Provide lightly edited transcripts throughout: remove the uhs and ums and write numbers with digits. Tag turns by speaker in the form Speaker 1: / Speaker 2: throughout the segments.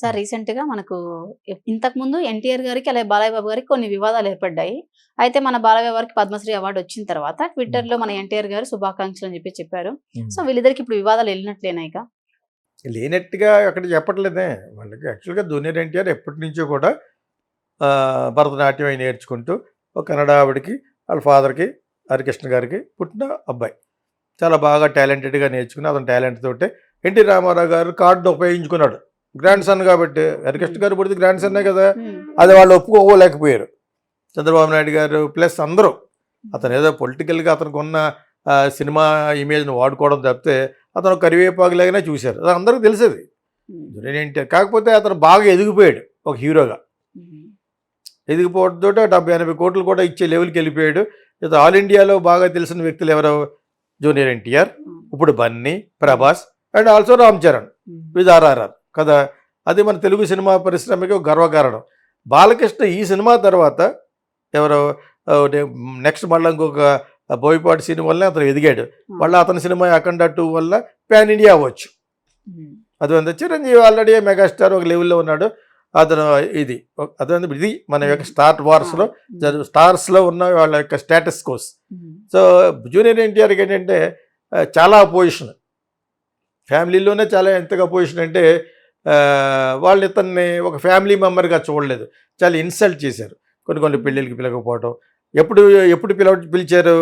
Speaker 1: Sir రీసెంట్‌గా మనకు ఇంతకుముందు ఎన్టీఆర్ గారికి, అలాగే బాలయ్య బాబు గారికి కొన్ని వివాదాలు ఏర్పడ్డాయి. అయితే మన బాలయ్య బాబు గారికి పద్మశ్రీ అవార్డ్ వచ్చిన తర్వాత
Speaker 2: హ్మ్.
Speaker 1: ట్విట్టర్‌లో మన ఎన్టీఆర్ గారు శుభాకాంక్షలు అని చెప్పి చెప్పారు. సో,
Speaker 2: హ్మ్.
Speaker 1: వీళ్ళిద్దరికి ఇప్పుడు వివాదాలు ఎళ్ళినట్లేనా ఇక?
Speaker 2: లేనట్టుగా అక్కడ చెప్పట్లేదే. వాళ్ళకి యాక్చువల్‌గా జూనియర్ ఎన్టీఆర్ ఎప్పటినుంచో కూడా భరతనాట్యం అయి నేర్చుకుంటూ ఒక కన్నడ ఆవిడకి, వాళ్ళ ఫాదర్‌కి, హరికృష్ణ గారికి పుట్టిన అబ్బాయి. చాలా బాగా టాలెంటెడ్‌గా నేర్చుకుని అతని టాలెంట్ తోటే ఎన్టీ రామారావు గారు కార్డ్‌ని ఉపయోగించుకున్నాడు. గ్రాండ్
Speaker 1: హ్మ్.
Speaker 2: సన్ కాబట్టి. హరికృష్ణ
Speaker 1: హ్మ్.
Speaker 2: గారు పుడితే గ్రాండ్ సన్నే కదా!
Speaker 1: హ్మ్.
Speaker 2: అది వాళ్ళు ఒప్పుకోలేకపోయారు. చంద్రబాబు నాయుడు గారు ప్లస్ అందరూ. అతను ఏదో పొలిటికల్‌గా అతనికున్న సినిమా ఇమేజ్‌ని వాడుకోవడం తప్పితే అతను కరివేపాకులాగానే చూశారు. అది అందరికి తెలుసది.
Speaker 1: హ్మ్.
Speaker 2: జూనియర్ ఎన్టీఆర్ కాకపోతే అతను బాగా ఎదిగిపోయాడు ఒక హీరోగా.
Speaker 1: హ్మ్.
Speaker 2: ఎదిగిపోవడంతోటి 70, 80 కోట్లు కూడా ఇచ్చే లెవెల్‌కి వెళ్ళిపోయాడు. ఇక ఆల్ ఇండియాలో బాగా తెలిసిన వ్యక్తులు ఎవరు? జూనియర్ ఎన్టీఆర్,
Speaker 1: హ్మ్.
Speaker 2: ఇప్పుడు బన్నీ, ప్రభాస్ అండ్ ఆల్సో రామ్ చరణ్
Speaker 1: హ్మ్.
Speaker 2: విత్ ఆర్ఆర్ఆర్ కదా! అది మన తెలుగు సినిమా పరిశ్రమకి ఒక గర్వకారణం. బాలకృష్ణ ఈ సినిమా తర్వాత ఎవరు నెక్స్ట్ మళ్ళీ ఇంకొక బోయపాటి సినిమా వల్లనే అతను ఎదిగాడు. మళ్ళీ అతని సినిమా అఖండ 2 వల్ల పాన్ ఇండియా అవ్వచ్చు.
Speaker 1: హ్మ్.
Speaker 2: అదంతా చిరంజీవి ఆల్రెడీ మెగాస్టార్ ఒక లెవెల్‌లో ఉన్నాడు. అతను ఇది అదే ఇది మన యొక్క స్టార్ వార్స్‌లో స్టార్స్‌లో ఉన్న వాళ్ళ యొక్క స్టేటస్ కోస్.
Speaker 1: హ్మ్.
Speaker 2: సో, జూనియర్ ఎన్టీఆర్‌కి ఏంటంటే చాలా అపోజిషన్. ఫ్యామిలీలోనే చాలా ఎంతగా అపోజిషన్ అంటే వాళ్ళు ఇతన్ని ఒక ఫ్యామిలీ మెంబర్‌గా చూడలేదు. చాలా ఇన్సల్ట్ చేశారు. కొన్ని కొన్ని పెళ్ళిళ్ళకి పిలవకపోవడం. ఎప్పుడు ఎప్పుడు పిలిచారు?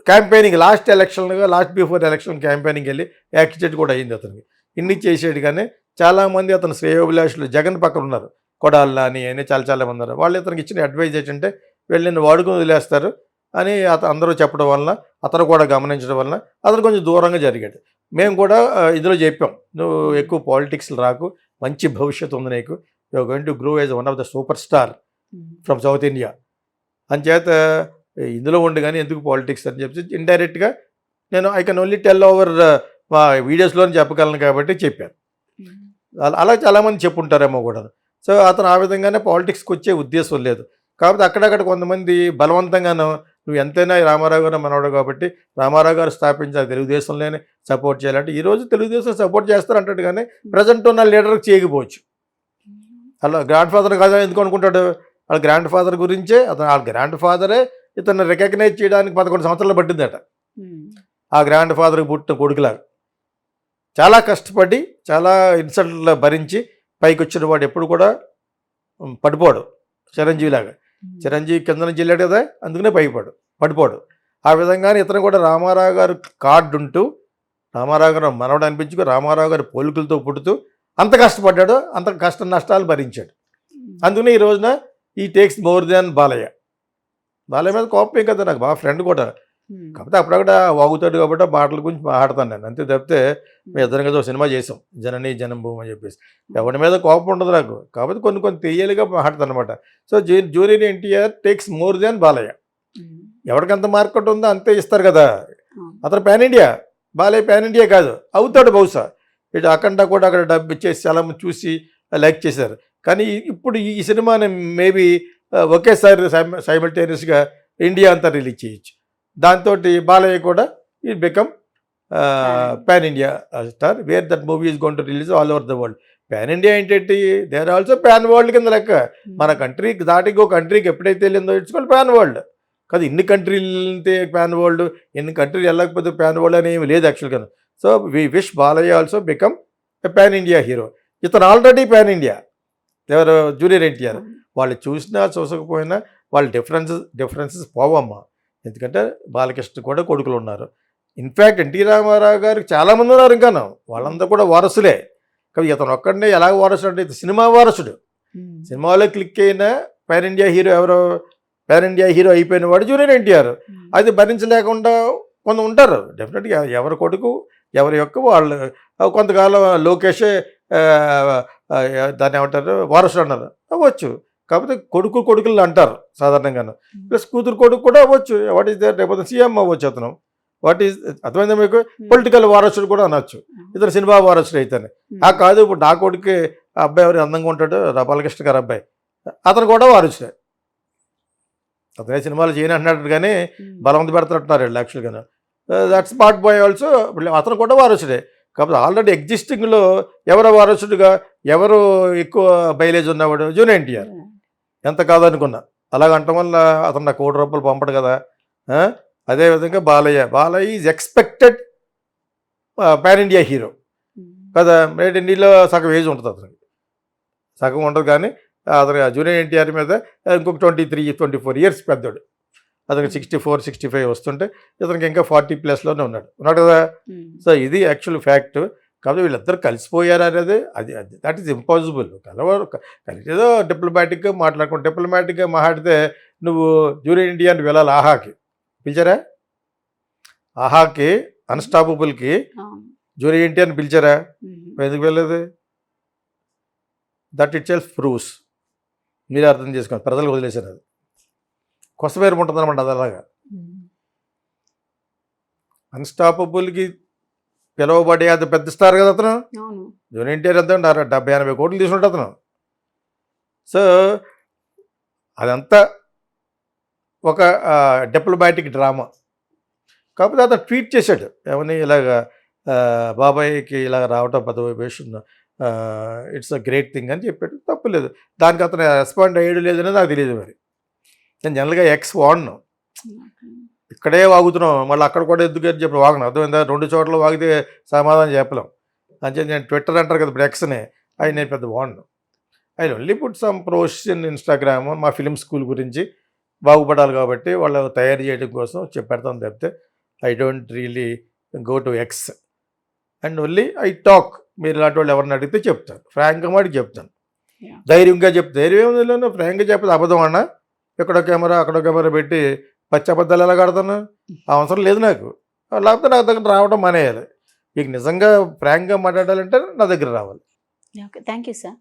Speaker 2: క్యాంపెయినింగ్ లాస్ట్ బిఫోర్ ఎలక్షన్ క్యాంపెయినింగ్‌కి వెళ్ళి యాక్సిడెంట్ కూడా అయింది అతనికి. ఇన్ని చేసాడు కానీ చాలామంది అతను శ్రేయోభిలాషులు జగన్ పక్కన ఉన్నారు. కొడాలి నాని అని చాలా చాలా మంది ఉన్నారు. వాళ్ళు ఇతనికి ఇచ్చిన అడ్వైజ్ ఏంటంటే వీళ్ళు నిన్ను వాడుకొని వదిలేస్తారు అని అందరూ చెప్పడం వలన అతను కూడా గమనించడం వలన అతను కొంచెం దూరంగా జరిగాడు. మేము కూడా ఇందులో చెప్పాం. నువ్వు ఎక్కువ పాలిటిక్స్‌లో రాకు. మంచి భవిష్యత్తు ఉంది నీకు. You are going to grow as one of the super star
Speaker 1: hmm.
Speaker 2: From south India. అంచేత ఇందులో ఉండి గానీ ఎందుకు పాలిటిక్స్ అని చెప్పి ఇండైరెక్ట్‌గా నేను I can only tell over మా వీడియోస్‌లోనే చెప్పగలను కాబట్టి చెప్పాను.
Speaker 1: హ్మ్.
Speaker 2: అలా చాలామంది చెప్పుంటారేమో కూడాను. సో, అతను ఆ విధంగానే పాలిటిక్స్‌కొచ్చే ఉద్దేశం లేదు. కాకపోతే అక్కడక్కడ కొంతమంది బలవంతంగాను నువ్వు ఎంతైనా రామారావు గారు మనవడు కాబట్టి రామారావు గారు స్థాపించిన తెలుగుదేశంలోనే సపోర్ట్ చేయాలంటే ఈరోజు తెలుగుదేశం సపోర్ట్ చేస్తారంటాడు కానీ ప్రెజెంట్ ఉన్న లీడర్‌కి చేయకపోవచ్చు. అలా గ్రాండ్ ఫాదర్ కదా ఎందుకు అనుకుంటాడు? వాళ్ళ గ్రాండ్ ఫాదర్ గురించే వాళ్ళ గ్రాండ్ ఫాదరే ఇతన్ని రికగ్నైజ్ చేయడానికి 11 సంవత్సరాలు పట్టిందట.
Speaker 1: హ్మ్.
Speaker 2: ఆ గ్రాండ్ ఫాదర్‌కి పుట్టిన కొడుకులాగా. చాలా కష్టపడి, చాలా ఇన్సల్ట్‌లు భరించి పైకొచ్చిన వాడు ఎప్పుడు కూడా పడిపోడు. చిరంజీవిలాగా.
Speaker 1: హ్మ్.
Speaker 2: చిరంజీవి కింద నుంచి వెళ్ళాడు కదా! అందుకనే పడిపోడు. ఆ విధంగానే ఇతను కూడా రామారావు గారు కార్డుంటూ, రామారావు గారు మనవడు అనిపించుకొని, రామారావు గారి పోలికలతో పుడుతూ అంత కష్టపడ్డాడు. అంత కష్ట నష్టాలు భరించాడు.
Speaker 1: హ్మ్.
Speaker 2: అందుకనే ఈ రోజున ఈ takes more than Balayya. Balayya మీద కోపమే కదా నాకు బాగా ఫ్రెండ్ కూడా.
Speaker 1: హ్మ్.
Speaker 2: కాకపోతే అప్పుడక్కడ వాగుతాడు కాబట్టి ఆ మాటల గురించి మాట్లాడతాను నేను. అంతే తప్పితే మేము ఇద్దరం కలిసి ఒక సినిమా చేసాం. 'జనని జనంభూమి' అని చెప్పేసి. ఎవరి మీద కోపం ఉండదు నాకు. కాకపోతే కొన్ని కొన్ని తెలియలుగా మాట్లాడతానమాట. So, junior NTR takes more than Balayya.
Speaker 1: Hmm.
Speaker 2: ఎవరికెంత మార్కెట్ ఉందో అంతే ఇస్తారు కదా!
Speaker 1: అవును.
Speaker 2: అతను pan India. Balayya pan India కాదు. అవుతాడు బహుశా. ఇటు అఖండ కూడా అక్కడ డబ్బిచ్చేసి చాలామంది చూసి లైక్ చేశారు. కానీ ఇప్పుడు ఈ సినిమాని మేబీ ఒకేసారి సైమల్టేనియస్‌గా ఇండియా అంతా రిలీజ్ చేయొచ్చు. దాంతోటి బాలయ్య కూడా ఈ become pan India star where that movie is going to release all over the world. Pan India ఏంటంటే they are also pan world కింద లెక్క. మన కంట్రీకి దాటి ఇంకో కంట్రీకి ఎప్పుడైతే వెళ్ళిందో ఇట్స్ కాల్డ్ పాన్ వరల్డ్. కాదు ఇన్ని కంట్రీలు వెళ్తే పాన్ వరల్డ్, ఎన్ని కంట్రీలు వెళ్ళకపోతే పాన్ వరల్డ్ అని ఏమి లేదు యాక్చువల్‌గా. So, we wish Balayya also become a pan India hero. ఇతను ఆల్రెడీ పాన్ ఇండియా. ఎవరు? జూనియర్ ఎన్టీఆర్.
Speaker 1: అవును.
Speaker 2: వాళ్ళు చూసినా చూసకపోయినా వాళ్ళ డిఫరెన్సెస్ పోవమ్మా. ఎందుకంటే బాలకృష్ణ కూడా కొడుకులున్నారు. ఇన్‌ఫాక్ట్ ఎన్టీ రామారావు గారికి చాలామంది ఉన్నారు ఇంకాను. వాళ్ళందరూ కూడా వారసులే. కానీ ఇతను ఒక్కడినే ఎలాగ వారసుడు అంటే ఇతను సినిమా వారసుడు.
Speaker 1: హ్మ్.
Speaker 2: సినిమాలో క్లిక్ అయిన పాన్ ఇండియా హీరో ఎవరు? పాన్ ఇండియా హీరో అయిపోయిన వాడు జూనియర్ ఎన్టీఆర్.
Speaker 1: హ్మ్.
Speaker 2: అది భరించలేకుండా కొంత ఉంటారు. డెఫినెట్‌గా ఎవరి కొడుకు ఎవరి యొక్క వాళ్ళు కొంతకాలం లోకేషే దాన్నేమంటారు వారసుడు అన్నారు. అవ్వచ్చు. కాకపోతే కొడుకులు అంటారు సాధారణంగాను.
Speaker 1: హ్మ్.
Speaker 2: ప్లస్ కూతురు కొడుకు కూడా అవ్వచ్చు. వాట్ ఈస్ దేర్ రేపొద్దున సీఎం అవ్వచ్చు అతను. వాట్ ఈస్ అర్థమైందా మీకు? పొలిటికల్ వారసుడు కూడా అనొచ్చు. ఇతను సినిమా వారసుడు అయితేనే. కాదు ఇప్పుడు నా కొడుకే ఆ అబ్బాయి ఎవరు అందంగా ఉంటాడు బాలకృష్ణ గారి అబ్బాయి. అతను కూడా వారసుడే. అతనే సినిమాలు చేయను అంటున్నాడు కానీ
Speaker 1: హ్మ్.
Speaker 2: బలవంత పెడుతున్నట్టున్నారు వీళ్ళు యాక్చువల్‌గాను. దట్ స్మార్ట్ బాయ్ ఆల్సో అతను కూడా వారసుడే. కాకపోతే ఆల్రెడీ ఎగ్జిస్టింగ్లో ఎవరు వారసుడిగా ఎవరు ఎక్కువ మైలేజ్ ఉన్నవాడు జూనియర్ ఎన్టీఆర్. ఎంత కాదనుకున్నా అలాగంటం వల్ల అతను నాకు ₹1,00,00,000 పంపడు కదా. అదేవిధంగా Balayya is expected pan India hero కదా. మేడ్ ఇండియాలో సగం ఏజ్ ఉంటుంది అతనికి, సగం ఉండదు. కానీ అతను జూనియర్ ఎన్టీఆర్ మీద ఇంకొక 23-24 ఇయర్స్ పెద్దోడు. అతనికి 64-65 వస్తుంటే ఇతనికి ఇంకా 40+లోనే ఉన్నాడు కదా. సో ఇది యాక్చువల్ ఫ్యాక్ట్. కాబట్టి వీళ్ళిద్దరు కలిసిపోయారు అనేది అది దట్ ఈస్ ఇంపాసిబుల్. కలిసేదో డిప్లొమాటిక్గా మాట్లాడుకుంటా. డిప్లొమాటిక్గా మాట్లాడితే నువ్వు జూనియర్ ఎన్టీఆర్ని వెళ్ళాలి ఆహాకి పిలిచారా? ఆహాకి అన్స్టాపబుల్కి జూనియర్ ఎన్టీఆర్ని పిలిచారా? ఎందుకు వెళ్ళలేదు? That it self proves. మీరే అర్థం చేసుకోండి. ప్రజలకు వదిలేశారు. అది కొసమేరు ఉంటుంది అనమాట. అది అలాగా అన్స్టాపబుల్కి పిలవబడి అది పెద్ద స్టార్ కదా అతను. జూనియర్ ఎన్టీఆర్ ఎంత 70-80 కోట్లు తీసుకుంటే అతను. సో అదంతా ఒక డిప్లొమాటిక్ డ్రామా. కాకపోతే అతను ట్వీట్ చేశాడు ఏమని, ఇలాగా బాబాయ్కి ఇలా రావటం పెద్ద విషయం, ఇట్స్ అ గ్రేట్ థింగ్ అని చెప్పాడు. తప్పులేదు. దానికి అతను రెస్పాండ్ అయ్యాడు లేదనేది నాకు తెలియదు. మరి నేను జనరల్గా ఎక్స్ వాడను, ఇక్కడే వాగుతున్నాం, మళ్ళీ అక్కడ కూడా ఎందుకు అని చెప్పి వాగను. అర్థమైందా? 2 చోట్ల వాగితే సమాధానం చెప్పలేం. అంటే నేను ట్విట్టర్ అంటారు కదా ఇప్పుడు ఎక్స్ని, అది నేను పెద్ద వాడను. I only put some post in Instagram మా ఫిలిం స్కూల్ గురించి బాగుపడాలి కాబట్టి వాళ్ళు తయారు చేయడం కోసం పెడతాను తప్పితే I don't really go to X. And only I talk. మీరు ఇలాంటి వాళ్ళు ఎవరిని అడిగితే చెప్తాను, ఫ్రాంక్గా మాటికి చెప్తాను, ధైర్యంగా చెప్తాను. ధైర్యం ఏముంది, ఫ్రాంక్గా చెప్పదు అబద్ధం అన్నా. ఎక్కడో కెమెరా అక్కడో కెమెరా పెట్టి పచ్చి అబద్ధాలు ఎలా కడతాను? అవసరం లేదు నాకు. లేకపోతే నా దగ్గర రావడం మానేయాలి. మీకు నిజంగా ఫ్రాంక్గా మాట్లాడాలంటే నా దగ్గర రావాలి.
Speaker 1: Okay, thank you sir.